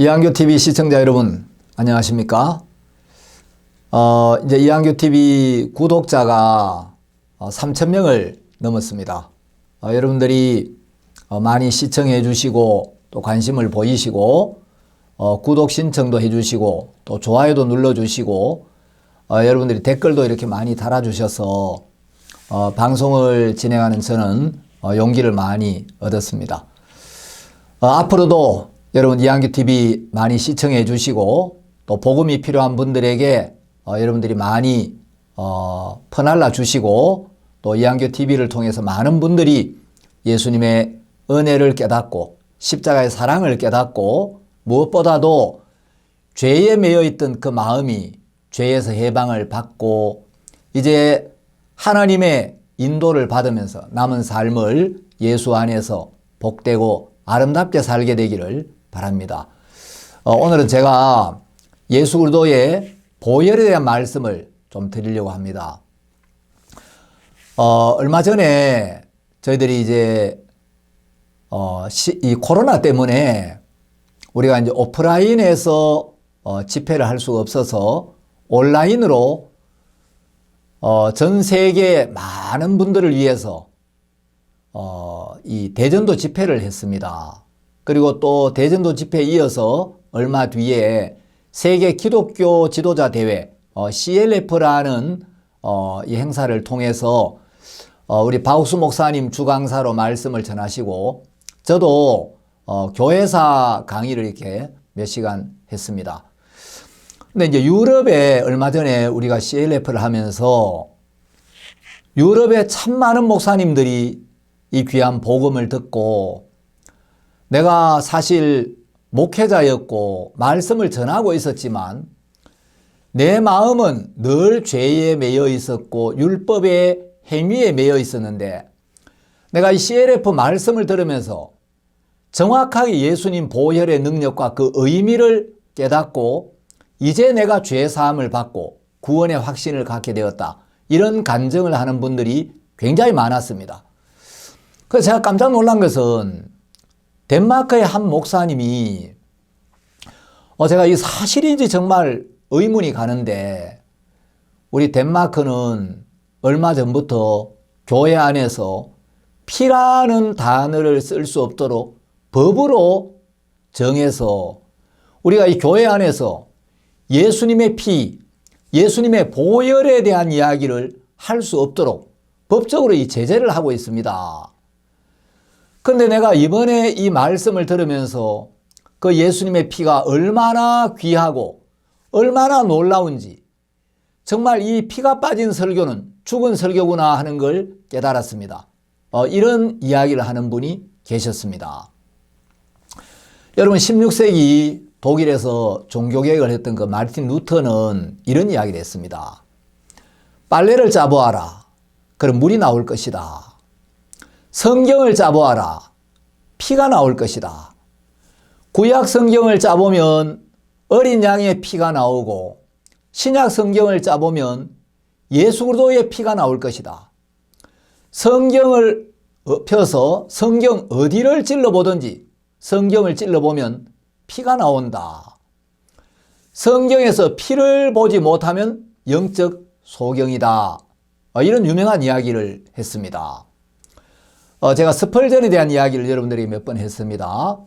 이한교TV 시청자 여러분, 안녕하십니까? 이제 이한교TV 구독자가 3,000명을 넘었습니다. 여러분들이 많이 시청해 주시고 또 관심을 보이시고 구독 신청도 해 주시고 또 좋아요도 눌러 주시고 여러분들이 댓글도 이렇게 많이 달아 주셔서 방송을 진행하는 저는 용기를 많이 얻었습니다. 앞으로도 여러분 이한교TV 많이 시청해 주시고 또 복음이 필요한 분들에게 여러분들이 많이 퍼날라 주시고 또 이한교TV를 통해서 많은 분들이 예수님의 은혜를 깨닫고 십자가의 사랑을 깨닫고 무엇보다도 죄에 매여 있던 그 마음이 죄에서 해방을 받고 이제 하나님의 인도를 받으면서 남은 삶을 예수 안에서 복되고 아름답게 살게 되기를 바랍니다. 오늘은 제가 예수 그리스도의 보혈에 대한 말씀을 좀 드리려고 합니다. 얼마 전에 저희들이 이제 이 코로나 때문에 우리가 이제 오프라인에서 집회를 할 수가 없어서 온라인으로 전 세계 많은 분들을 위해서 이 대전도 집회를 했습니다. 그리고 또 대전도 집회에 이어서 얼마 뒤에 세계 기독교 지도자 대회 CLF라는 이 행사를 통해서 우리 박옥수 목사님 주강사로 말씀을 전하시고 저도 교회사 강의를 이렇게 몇 시간 했습니다. 근데 이제 유럽에 얼마 전에 우리가 CLF를 하면서 유럽에 참 많은 목사님들이 이 귀한 복음을 듣고 내가 사실 목회자였고 말씀을 전하고 있었지만 내 마음은 늘 죄에 매여 있었고 율법의 행위에 매여 있었는데 내가 이 CLF 말씀을 들으면서 정확하게 예수님 보혈의 능력과 그 의미를 깨닫고 이제 내가 죄 사함을 받고 구원의 확신을 갖게 되었다. 이런 간증을 하는 분들이 굉장히 많았습니다. 그래서 제가 깜짝 놀란 것은 덴마크의 한 목사님이 제가 이 사실인지 정말 의문이 가는데 우리 덴마크는 얼마 전부터 교회 안에서 피라는 단어를 쓸 수 없도록 법으로 정해서 우리가 이 교회 안에서 예수님의 피, 예수님의 보혈에 대한 이야기를 할 수 없도록 법적으로 이 제재를 하고 있습니다. 그런데 내가 이번에 이 말씀을 들으면서 그 예수님의 피가 얼마나 귀하고 얼마나 놀라운지 정말 이 피가 빠진 설교는 죽은 설교구나 하는 걸 깨달았습니다. 이런 이야기를 하는 분이 계셨습니다. 여러분 16세기 독일에서 종교개혁을 했던 그 마르틴 루터는 이런 이야기를 했습니다. 빨래를 짜보아라. 그럼 물이 나올 것이다. 성경을 짜보아라. 피가 나올 것이다. 구약 성경을 짜보면 어린 양의 피가 나오고 신약 성경을 짜보면 예수 그리스도의 피가 나올 것이다. 성경을 펴서 성경 어디를 찔러보든지 성경을 찔러보면 피가 나온다. 성경에서 피를 보지 못하면 영적 소경이다. 이런 유명한 이야기를 했습니다. 제가 스펄전에 대한 이야기를 여러분들이 몇 번 했습니다.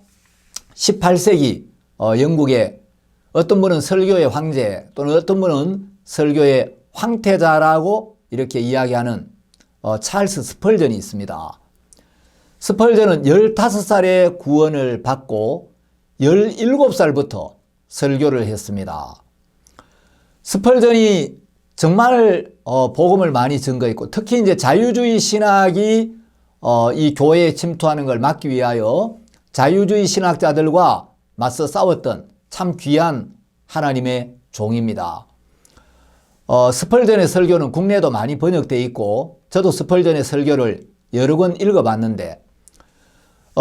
18세기 영국의 어떤 분은 설교의 황제 또는 어떤 분은 설교의 황태자라고 이렇게 이야기하는 찰스 스펄전이 있습니다. 스펄전은 15살에 구원을 받고 17살부터 설교를 했습니다. 스펄전이 정말 복음을 많이 증거했고 특히 이제 자유주의 신학이 이 교회에 침투하는 걸 막기 위하여 자유주의 신학자들과 맞서 싸웠던 참 귀한 하나님의 종입니다. 스펄전의 설교는 국내에도 많이 번역되어 있고 저도 스펄전의 설교를 여러 권 읽어봤는데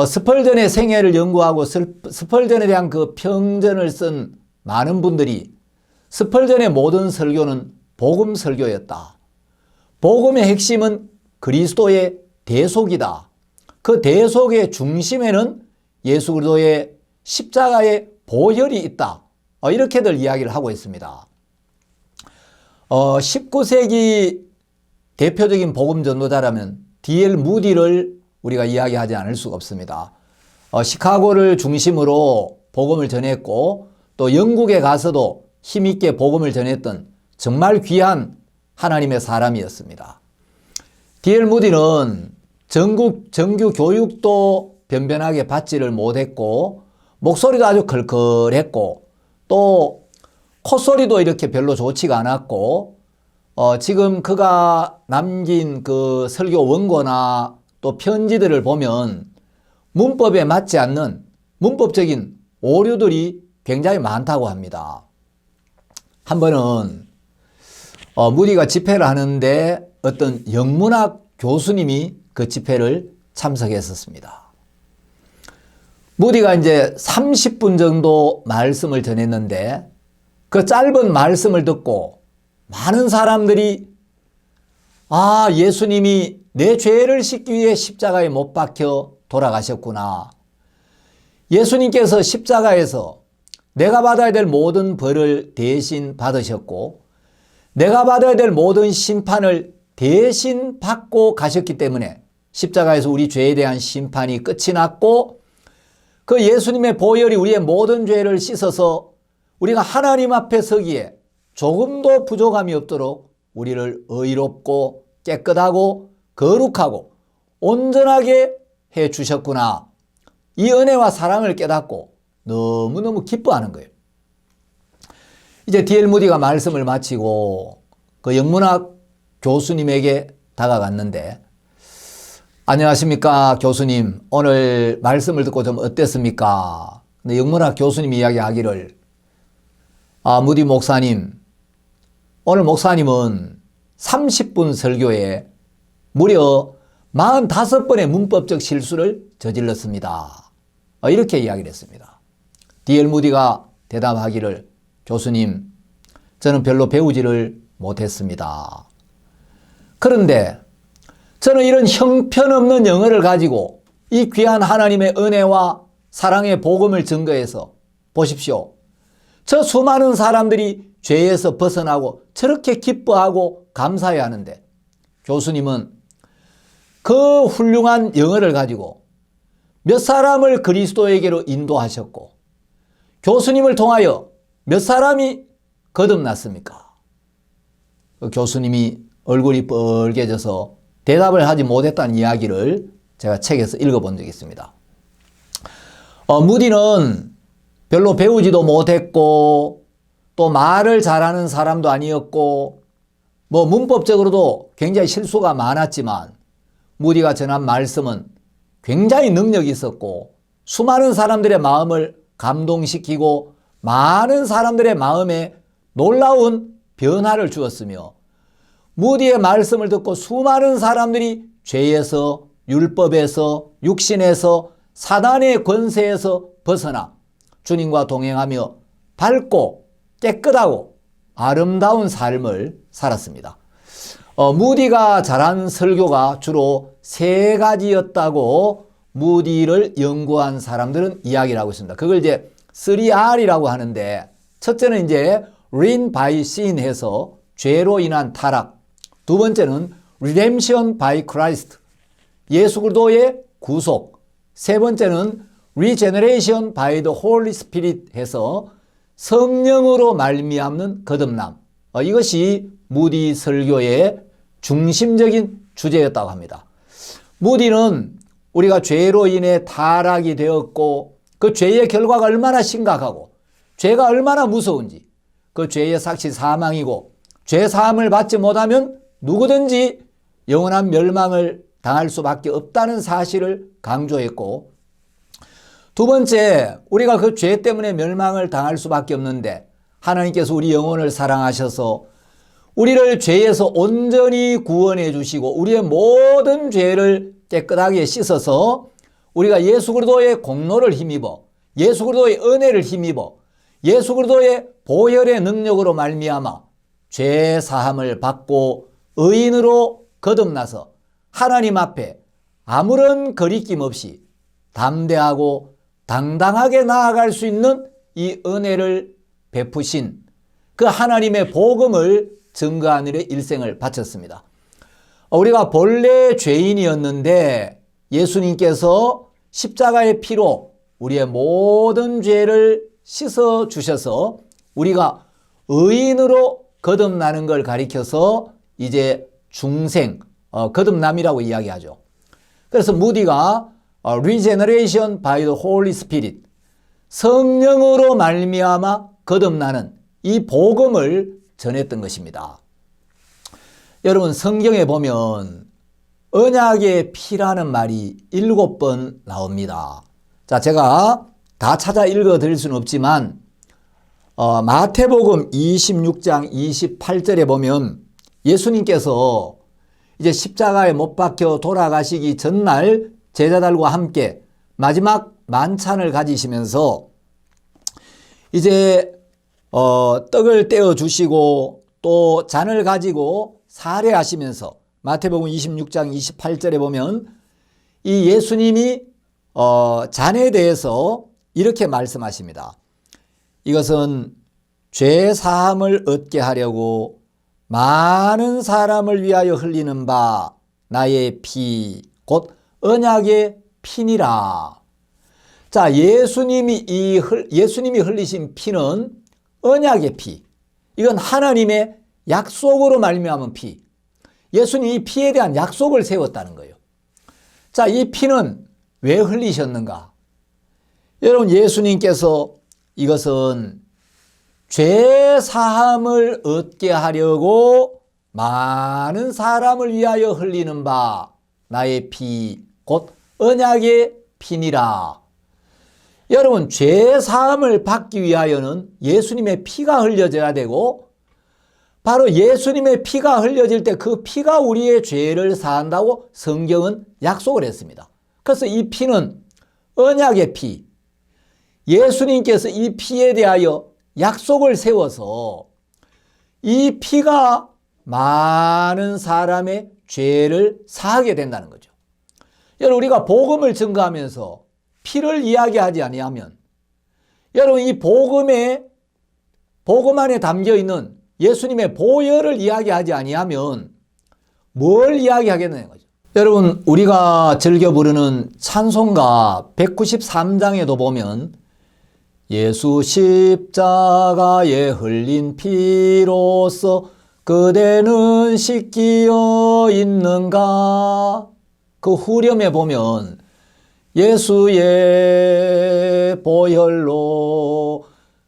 스펄전의 생애를 연구하고 스펄전에 대한 그 평전을 쓴 많은 분들이 스펄전의 모든 설교는 복음 설교였다. 복음의 핵심은 그리스도의 대속이다. 그 대속의 중심에는 예수 그리스도의 십자가의 보혈이 있다. 이렇게들 이야기를 하고 있습니다. 19세기 대표적인 복음 전도자라면 D.L. 무디를 우리가 이야기하지 않을 수가 없습니다. 시카고를 중심으로 복음을 전했고 또 영국에 가서도 힘있게 복음을 전했던 정말 귀한 하나님의 사람이었습니다. D.L. 무디는 정규 교육도 변변하게 받지를 못했고 목소리도 아주 걸걸했고 또 콧소리도 이렇게 별로 좋지가 않았고 지금 그가 남긴 그 설교 원고나 또 편지들을 보면 문법에 맞지 않는 문법적인 오류들이 굉장히 많다고 합니다. 한 번은 무디가 집회를 하는데 어떤 영문학 교수님이 그 집회를 참석했었습니다. 무디가 이제 30분 정도 말씀을 전했는데 그 짧은 말씀을 듣고 많은 사람들이 예수님이 내 죄를 씻기 위해 십자가에 못 박혀 돌아가셨구나. 예수님께서 십자가에서 내가 받아야 될 모든 벌을 대신 받으셨고 내가 받아야 될 모든 심판을 대신 받고 가셨기 때문에 십자가에서 우리 죄에 대한 심판이 끝이 났고 그 예수님의 보혈이 우리의 모든 죄를 씻어서 우리가 하나님 앞에 서기에 조금도 부족함이 없도록 우리를 의롭고 깨끗하고 거룩하고 온전하게 해 주셨구나. 이 은혜와 사랑을 깨닫고 너무너무 기뻐하는 거예요. 이제 D.L. 무디가 말씀을 마치고 그 영문학 교수님에게 다가갔는데 안녕하십니까 교수님, 오늘 말씀을 듣고 좀 어땠습니까? 근데 영문학 교수님이 이야기하기를 무디 목사님, 오늘 목사님은 30분 설교에 무려 45번의 문법적 실수를 저질렀습니다. 이렇게 이야기를 했습니다. D.L. 무디가 대답하기를 교수님, 저는 별로 배우지를 못했습니다. 그런데 저는 이런 형편없는 영어를 가지고 이 귀한 하나님의 은혜와 사랑의 복음을 증거해서 보십시오. 저 수많은 사람들이 죄에서 벗어나고 저렇게 기뻐하고 감사해야 하는데 교수님은 그 훌륭한 영어를 가지고 몇 사람을 그리스도에게로 인도하셨고 교수님을 통하여 몇 사람이 거듭났습니까? 그 교수님이 얼굴이 뻘개져서 대답을 하지 못했다는 이야기를 제가 책에서 읽어본 적이 있습니다. 무디는 별로 배우지도 못했고 또 말을 잘하는 사람도 아니었고 뭐 문법적으로도 굉장히 실수가 많았지만 무디가 전한 말씀은 굉장히 능력이 있었고 수많은 사람들의 마음을 감동시키고 많은 사람들의 마음에 놀라운 변화를 주었으며 무디의 말씀을 듣고 수많은 사람들이 죄에서 율법에서 육신에서 사단의 권세에서 벗어나 주님과 동행하며 밝고 깨끗하고 아름다운 삶을 살았습니다. 무디가 잘한 설교가 주로 3가지였다고 무디를 연구한 사람들은 이야기를 하고 있습니다. 그걸 이제 3R이라고 하는데 첫째는 이제 Ruin by Sin 해서 죄로 인한 타락, 두 번째는 Redemption by Christ, 예수 그리스도의 구속, 세 번째는 Regeneration by the Holy Spirit 해서 성령으로 말미암는 거듭남, 이것이 무디 설교의 중심적인 주제였다고 합니다. 무디는 우리가 죄로 인해 타락이 되었고 그 죄의 결과가 얼마나 심각하고 죄가 얼마나 무서운지, 그 죄의 삭시 사망이고 죄 사함을 받지 못하면 누구든지 영원한 멸망을 당할 수밖에 없다는 사실을 강조했고, 두 번째, 우리가 그 죄 때문에 멸망을 당할 수밖에 없는데 하나님께서 우리 영혼을 사랑하셔서 우리를 죄에서 온전히 구원해 주시고 우리의 모든 죄를 깨끗하게 씻어서 우리가 예수 그리스도의 공로를 힘입어 예수 그리스도의 은혜를 힘입어 예수 그리스도의 보혈의 능력으로 말미암아 죄 사함을 받고 의인으로 거듭나서 하나님 앞에 아무런 거리낌 없이 담대하고 당당하게 나아갈 수 있는 이 은혜를 베푸신 그 하나님의 복음을 증거하는 데 일생을 바쳤습니다. 우리가 본래 죄인이었는데 예수님께서 십자가의 피로 우리의 모든 죄를 씻어 주셔서 우리가 의인으로 거듭나는 걸 가리켜서 이제 중생, 거듭남이라고 이야기하죠. 그래서 무디가 Regeneration by the Holy Spirit, 성령으로 말미암아 거듭나는 이 복음을 전했던 것입니다. 여러분, 성경에 보면 언약의 피라는 말이 7번 나옵니다. 자, 제가 다 찾아 읽어 드릴 수는 없지만 마태복음 26장 28절에 보면 예수님께서 이제 십자가에 못 박혀 돌아가시기 전날 제자들과 함께 마지막 만찬을 가지시면서 이제 떡을 떼어 주시고 또 잔을 가지고 사례하시면서 마태복음 26장 28절에 보면 이 예수님이 잔에 대해서 이렇게 말씀하십니다. 이것은 죄 사함을 얻게 하려고 많은 사람을 위하여 흘리는 바 나의 피, 곧 언약의 피니라. 자, 예수님이 흘리신 피는 언약의 피. 이건 하나님의 약속으로 말미암은 피. 예수님이 이 피에 대한 약속을 세웠다는 거예요. 자, 이 피는 왜 흘리셨는가? 여러분, 예수님께서 이것은 죄 사함을 얻게 하려고 많은 사람을 위하여 흘리는 바 나의 피, 곧 언약의 피니라. 여러분, 죄 사함을 받기 위하여는 예수님의 피가 흘려져야 되고 바로 예수님의 피가 흘려질 때 그 피가 우리의 죄를 사한다고 성경은 약속을 했습니다. 그래서 이 피는 언약의 피, 예수님께서 이 피에 대하여 약속을 세워서 이 피가 많은 사람의 죄를 사하게 된다는 거죠. 여러분, 우리가 복음을 증거하면서 피를 이야기하지 아니하면 여러분, 이 복음 안에 담겨 있는 예수님의 보혈을 이야기하지 아니하면 뭘 이야기하겠느냐 거죠. 여러분, 우리가 즐겨 부르는 찬송가 193장에도 보면 예수 십자가에 흘린 피로써 그대는 씻기어 있는가? 그 후렴에 보면 예수의 보혈로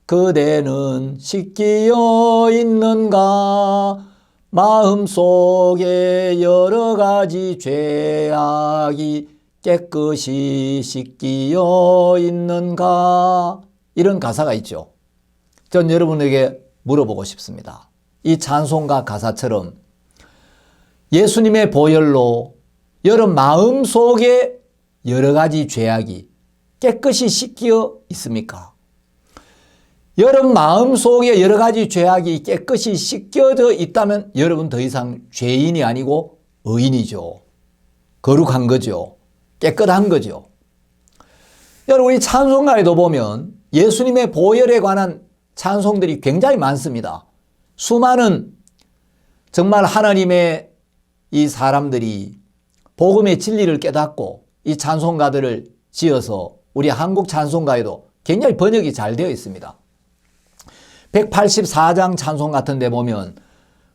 그대는 씻기어 있는가? 마음속에 여러 가지 죄악이 깨끗이 씻기어 있는가? 이런 가사가 있죠. 전 여러분에게 물어보고 싶습니다. 이 찬송가 가사처럼 예수님의 보혈로 여러분 마음속에 여러 가지 죄악이 깨끗이 씻겨 있습니까? 여러분 마음속에 여러 가지 죄악이 깨끗이 씻겨져 있다면 여러분 더 이상 죄인이 아니고 의인이죠. 거룩한 거죠. 깨끗한 거죠. 여러분, 이 찬송가에도 보면 예수님의 보혈에 관한 찬송들이 굉장히 많습니다. 수많은 정말 하나님의 이 사람들이 복음의 진리를 깨닫고 이 찬송가들을 지어서 우리 한국 찬송가에도 굉장히 번역이 잘 되어 있습니다. 184장 찬송 같은 데 보면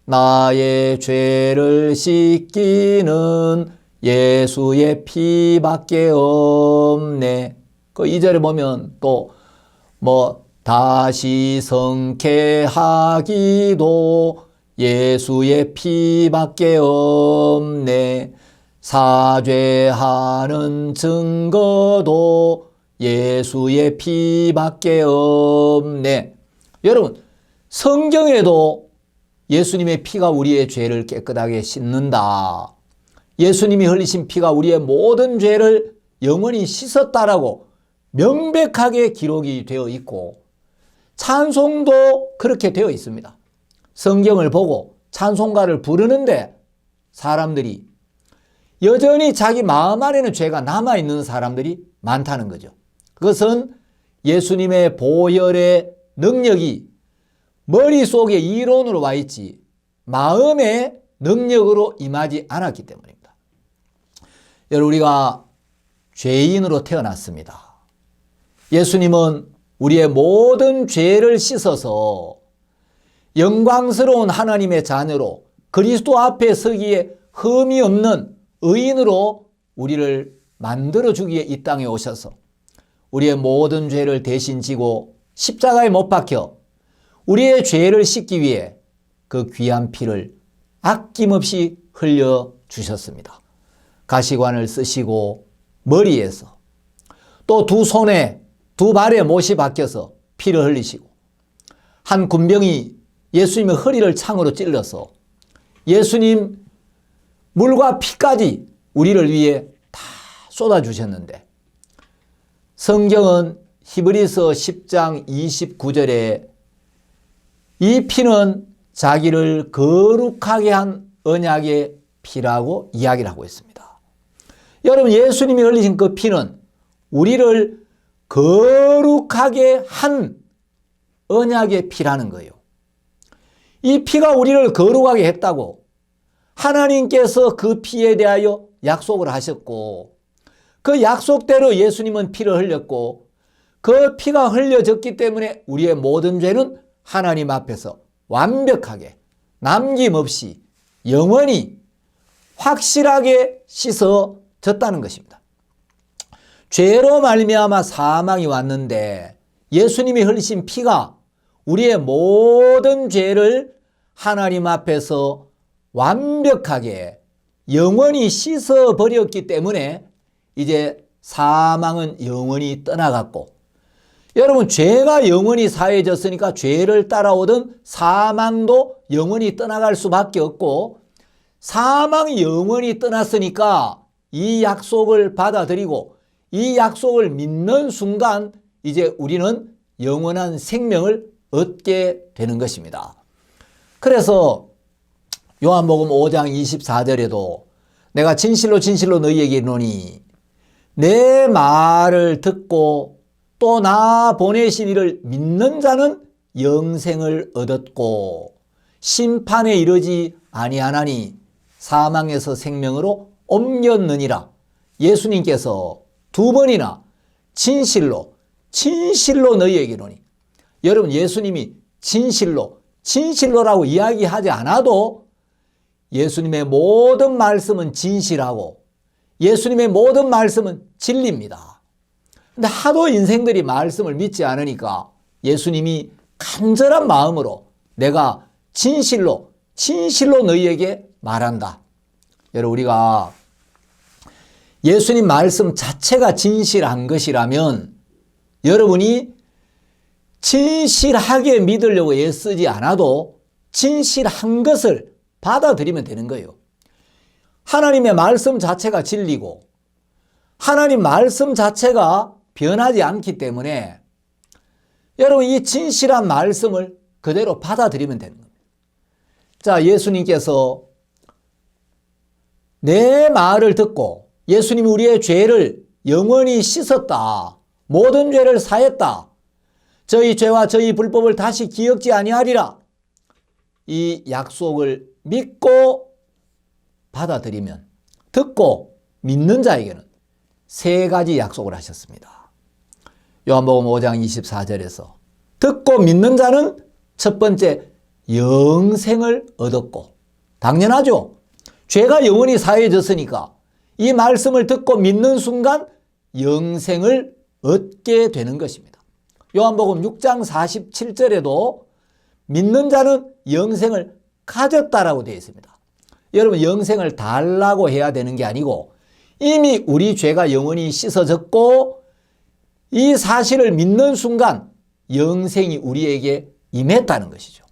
나의 죄를 씻기는 예수의 피밖에 없네. 그 2절에 보면 또 다시 성케하기도 예수의 피밖에 없네. 사죄하는 증거도 예수의 피밖에 없네. 여러분, 성경에도 예수님의 피가 우리의 죄를 깨끗하게 씻는다. 예수님이 흘리신 피가 우리의 모든 죄를 영원히 씻었다라고 명백하게 기록이 되어 있고 찬송도 그렇게 되어 있습니다. 성경을 보고 찬송가를 부르는데 사람들이 여전히 자기 마음 안에는 죄가 남아있는 사람들이 많다는 거죠. 그것은 예수님의 보혈의 능력이 머릿속에 이론으로 와 있지 마음의 능력으로 임하지 않았기 때문입니다. 여러분, 우리가 죄인으로 태어났습니다. 예수님은 우리의 모든 죄를 씻어서 영광스러운 하나님의 자녀로 그리스도 앞에 서기에 흠이 없는 의인으로 우리를 만들어주기에 이 땅에 오셔서 우리의 모든 죄를 대신 지고 십자가에 못 박혀 우리의 죄를 씻기 위해 그 귀한 피를 아낌없이 흘려주셨습니다. 가시관을 쓰시고 머리에서 또 두 손에 두 발에 못이 박혀서 피를 흘리시고 한 군병이 예수님의 허리를 창으로 찔러서 예수님 물과 피까지 우리를 위해 다 쏟아주셨는데 성경은 히브리서 10장 29절에 이 피는 자기를 거룩하게 한 언약의 피라고 이야기를 하고 있습니다. 여러분, 예수님이 흘리신 그 피는 우리를 거룩하게 한 언약의 피라는 거예요. 이 피가 우리를 거룩하게 했다고 하나님께서 그 피에 대하여 약속을 하셨고 그 약속대로 예수님은 피를 흘렸고 그 피가 흘려졌기 때문에 우리의 모든 죄는 하나님 앞에서 완벽하게 남김없이 영원히 확실하게 씻어졌다는 것입니다. 죄로 말미암아 사망이 왔는데 예수님이 흘리신 피가 우리의 모든 죄를 하나님 앞에서 완벽하게 영원히 씻어버렸기 때문에 이제 사망은 영원히 떠나갔고 여러분, 죄가 영원히 사해졌으니까 죄를 따라오던 사망도 영원히 떠나갈 수밖에 없고 사망이 영원히 떠났으니까 이 약속을 받아들이고 이 약속을 믿는 순간 이제 우리는 영원한 생명을 얻게 되는 것입니다. 그래서 요한복음 5장 24절에도 내가 진실로 진실로 너희에게 이르노니 내 말을 듣고 또 나 보내신 이를 믿는 자는 영생을 얻었고 심판에 이르지 아니하나니 사망에서 생명으로 옮겼느니라. 예수님께서 두 번이나 진실로 너희에게 이르노니 여러분, 예수님이 진실로라고 이야기하지 않아도 예수님의 모든 말씀은 진실하고 예수님의 모든 말씀은 진리입니다. 근데 하도 인생들이 말씀을 믿지 않으니까 예수님이 간절한 마음으로 내가 진실로 너희에게 말한다. 여러분, 우리가 예수님 말씀 자체가 진실한 것이라면 여러분이 진실하게 믿으려고 애쓰지 않아도 진실한 것을 받아들이면 되는 거예요. 하나님의 말씀 자체가 진리고 하나님 말씀 자체가 변하지 않기 때문에 여러분 이 진실한 말씀을 그대로 받아들이면 되는 겁니다. 자, 예수님께서 내 말을 듣고 예수님이 우리의 죄를 영원히 씻었다. 모든 죄를 사했다. 저희 죄와 저희 불법을 다시 기억지 아니하리라. 이 약속을 믿고 받아들이면 듣고 믿는 자에게는 세 가지 약속을 하셨습니다. 요한복음 5장 24절에서 듣고 믿는 자는 첫 번째 영생을 얻었고 당연하죠. 죄가 영원히 사해졌으니까 이 말씀을 듣고 믿는 순간 영생을 얻게 되는 것입니다. 요한복음 6장 47절에도 믿는 자는 영생을 가졌다라고 되어 있습니다. 여러분, 영생을 달라고 해야 되는 게 아니고 이미 우리 죄가 영원히 씻어졌고 이 사실을 믿는 순간 영생이 우리에게 임했다는 것이죠.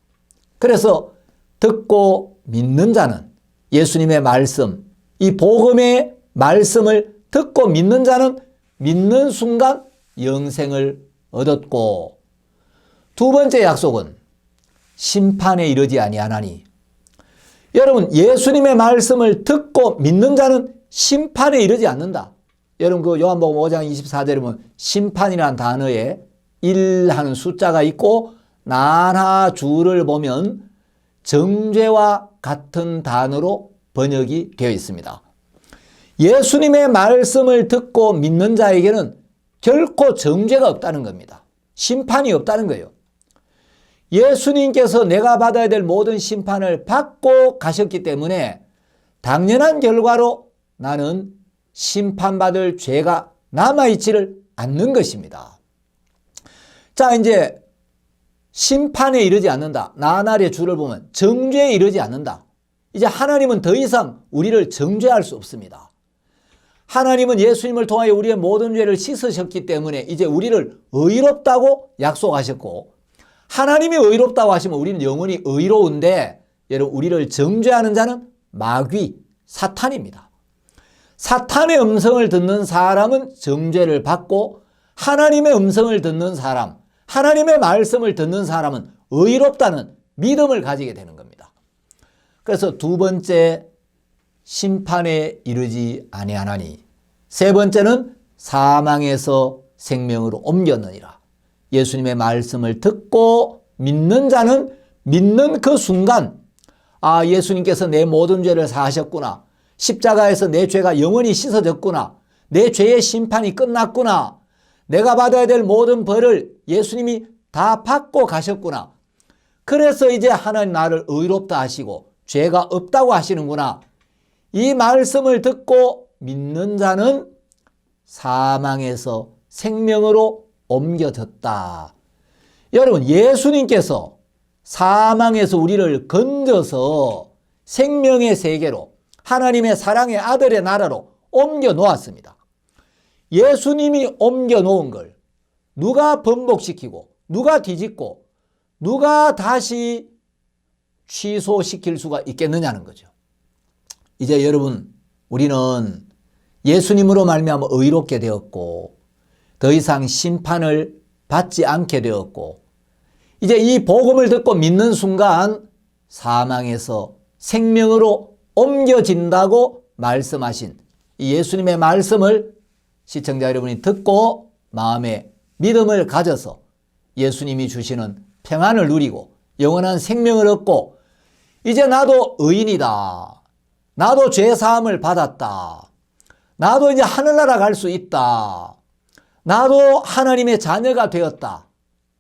그래서 듣고 믿는 자는 예수님의 말씀, 이 복음의 말씀을 듣고 믿는 자는 믿는 순간 영생을 얻었고 두 번째 약속은 심판에 이르지 아니하나니 여러분 예수님의 말씀을 듣고 믿는 자는 심판에 이르지 않는다. 여러분 그 요한복음 5장 24절에 보면 심판이라는 단어에 일 하는 숫자가 있고 나나주를 보면 정죄와 같은 단어로 번역이 되어 있습니다. 예수님의 말씀을 듣고 믿는 자에게는 결코 정죄가 없다는 겁니다. 심판이 없다는 거예요. 예수님께서 내가 받아야 될 모든 심판을 받고 가셨기 때문에 당연한 결과로 나는 심판받을 죄가 남아있지를 않는 것입니다. 자, 이제 심판에 이르지 않는다. 나날의 주를 보면 정죄에 이르지 않는다. 이제 하나님은 더 이상 우리를 정죄할 수 없습니다. 하나님은 예수님을 통하여 우리의 모든 죄를 씻으셨기 때문에 이제 우리를 의롭다고 약속하셨고, 하나님이 의롭다고 하시면 우리는 영원히 의로운데, 여러분, 우리를 정죄하는 자는 마귀, 사탄입니다. 사탄의 음성을 듣는 사람은 정죄를 받고, 하나님의 음성을 듣는 사람, 하나님의 말씀을 듣는 사람은 의롭다는 믿음을 가지게 되는 겁니다. 그래서 두 번째, 심판에 이르지 아니하나니, 세 번째는 사망에서 생명으로 옮겼느니라. 예수님의 말씀을 듣고 믿는 자는 믿는 그 순간, 아, 예수님께서 내 모든 죄를 사하셨구나, 십자가에서 내 죄가 영원히 씻어졌구나, 내 죄의 심판이 끝났구나, 내가 받아야 될 모든 벌을 예수님이 다 받고 가셨구나, 그래서 이제 하나님 나를 의롭다 하시고 죄가 없다고 하시는구나, 이 말씀을 듣고 믿는 자는 사망에서 생명으로 옮겨졌다. 여러분, 예수님께서 사망에서 우리를 건져서 생명의 세계로, 하나님의 사랑의 아들의 나라로 옮겨 놓았습니다. 예수님이 옮겨 놓은 걸 누가 번복시키고, 누가 뒤집고, 누가 다시 취소시킬 수가 있겠느냐는 거죠. 이제 여러분, 우리는 예수님으로 말미암아 의롭게 되었고, 더 이상 심판을 받지 않게 되었고, 이제 이 복음을 듣고 믿는 순간 사망에서 생명으로 옮겨진다고 말씀하신 이 예수님의 말씀을 시청자 여러분이 듣고 마음에 믿음을 가져서 예수님이 주시는 평안을 누리고 영원한 생명을 얻고, 이제 나도 의인이다, 나도 죄사함을 받았다, 나도 이제 하늘나라 갈 수 있다, 나도 하나님의 자녀가 되었다,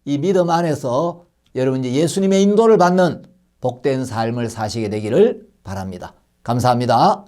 이 믿음 안에서 여러분 이제 예수님의 인도를 받는 복된 삶을 사시게 되기를 바랍니다. 감사합니다.